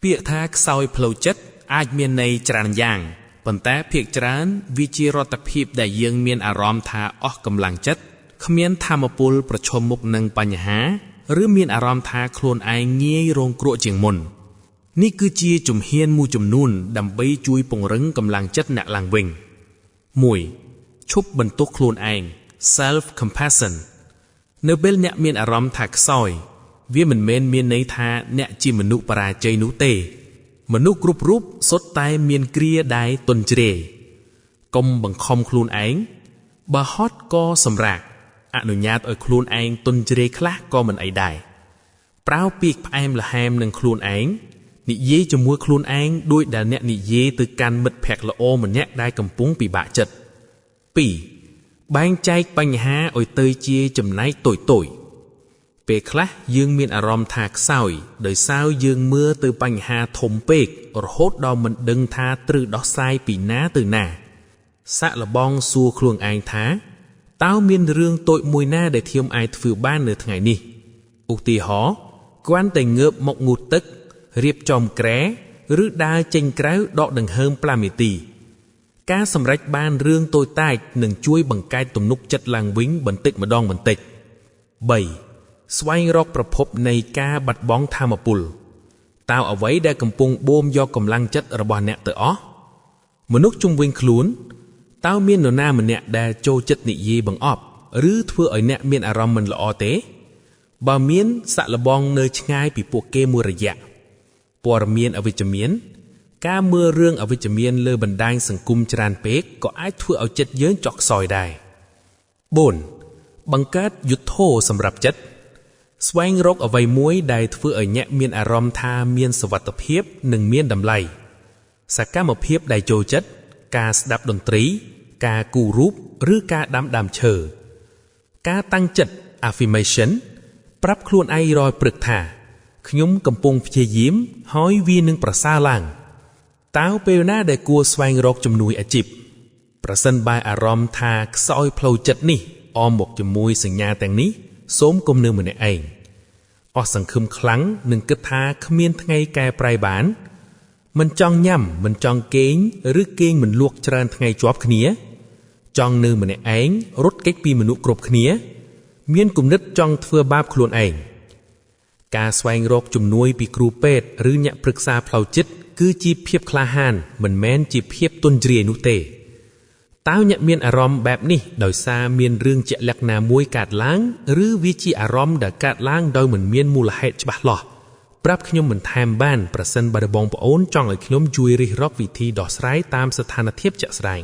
ពាក្យថាខ្សោយផ្លូវចិត្តអាចមានន័យច្រើនយ៉ាងប៉ុន្តែភាគច្រើនវាជារដ្ឋភាពដែលយើងមានអារម្មណ៍ថាអស់កម្លាំងចិត្តគ្មានថាមពលប្រឈមមុខនឹងបញ្ហាឬមានអារម្មណ៍ថាខ្លួនឯងងាយរងគ្រោះជាងមុននេះគឺជាជំហានមួយចំនួនដើម្បីជួយពង្រឹងកម្លាំងចិត្តអ្នកឡើងវិញ 1. ឈប់បន្ទោសខ្លួនឯង self compassion នៅពេលអ្នកមានអារម្មណ៍ថាខ្សោយវាមិនមែនមានន័យថាអ្នកជាមនុស្សបរាជ័យនោះទេមនុស្សគ្រប់រូបសុទ្ធតែមានគ្រាដែលទន់ជ្រាយកុំបង្ខំខ្លួនឯងបើហត់ក៏សម្រាកអនុញ្ញាតឲ្យខ្លួនឯងទន់ជ្រាយខ្លះក៏មិនអីដែរប្រើពាក្យផ្អែមល្ហែមនឹងខ្លួនឯងនិយាយជាមួយខ្លួនឯងដោយដែលអ្នកនិយាយទៅកាន់មិត្តភក្តិល្អម្នាក់ដែលកំពុងពិបាកចិត្ត 2. បែងចែកបញ្ហាឲ្យទៅជាចំណែកតូចៗពេលខ្លះយើងមានអារម្មណ៍ថាខ្សោយដោយសារយើងមើលទៅបញ្ហាធំពេករហូតដល់មិនដឹងថាត្រូវដោះស្រាយពីណាទៅណាសាក់លបងសួរខ្លួនឯងថាតើមានរឿងតូចមួយណាដែលខ្ញុំអាចធ្វើបាននៅថ្ងៃនេះឧទាហរណ៍គ្រាន់តែងើបមកងូតទឹករៀបចំគ្រែឬដើរចេញក្រៅដកដង្ហើម5នាទីការសម្រេចបានរឿងតូចតាចនឹងជួយបង្កើតទំនុកចិត្តឡើងវិញបន្តិចម្ដងបន្តិច 3. ស្វែងរកប្រភពនៃការបាត់បង់ថាមពលតើអ្វីដែលកំពុងបូមយកកម្លាំងចិត្តរបស់អ្នកទៅអស់មនុស្សជុំវិញខ្លួនតើមាននរណាម្នាក់ដែលចូលចិត្តនិយាយបង្អប់ឬធ្វើឲ្យអ្នកមានអារម្មណ៍មិនល្អទេបើមានសាក់លបងនៅឆ្ងាយពីពួកគេមួយរយៈព័ត៌មានអវិជ្ជមានការមើលរឿងអវិជ្ជមានលើបណ្ដាញសង្គមច្រើនពេកក៏អាចធ្វើឲ្យចិត្តយើងចុកខ្សោយដែរ 4. បង្កើតយុទ្ធធម៌សម្រាប់ចិត្តស្វែងរកអ្វីមួយដែលធ្វើឲ្យអ្នកមានអារម្មណ៍ថាមានសុវត្ថិភាពនិងមានតម្លៃសកម្មភាពដែលចូលចិត្តការស្ដាប់តន្ត្រីការគូររូបឬការដាំដើមឈើការតាំងចិត្ត affirmation ប្រាប់ខ្លួនឯងរាល់ព្រឹកថាខ្ញុំកំពុងព្យាយាមហើយវានឹងប្រសើរឡើងតើពេលណាដែលគួរស្វែងរកជំនួយអាជីពប្រសិនបើអារម្មណ៍ថាខ្សោយផ្លូវចិត្តនេះអមមកជាមួយសញ្ញាទាំងនេះសូមកុំនៅម្នាក់ឯងអស់សង្ឃឹមខ្លាំងនឹងគិតថាគ្មានថ្ងៃកែប្រែបានមិនចង់ញ៉ាំមិនចង់គេងឬគេងមិនលក់ច្រើនថ្ងៃជាប់គ្នាចង់នៅម្នាក់ឯងរត់គេចពីមនុស្សគ្រប់គ្នាមានគំនិតចង់ធ្វើបាបខ្លួនឯងការស្វែងរកជំនួយពីគ្រូពេទ្យឬអ្នកប្រឹក្សាផ្លូវចិត្តគឺជាភាពក្លាហានមិនមែនជាភាពទន់ជ្រាយនោះទេតើអ្នកមានអារម្មណ៍បែបនេះដោយសារមានរឿងជាក់លាក់ណាមួយកើតឡើងឬវាជាអារម្មណ៍ដែលកើតឡើងដោយមិនមានមូលហេតុច្បាស់លាស់ប្រាប់ខ្ញុំបន្ថែមបានប្រសិនបើបងប្អូនចង់ឲ្យខ្ញុំជួយរិះរកវិធីដោះស្រាយតាមស្ថានភាពជាក់ស្ដែង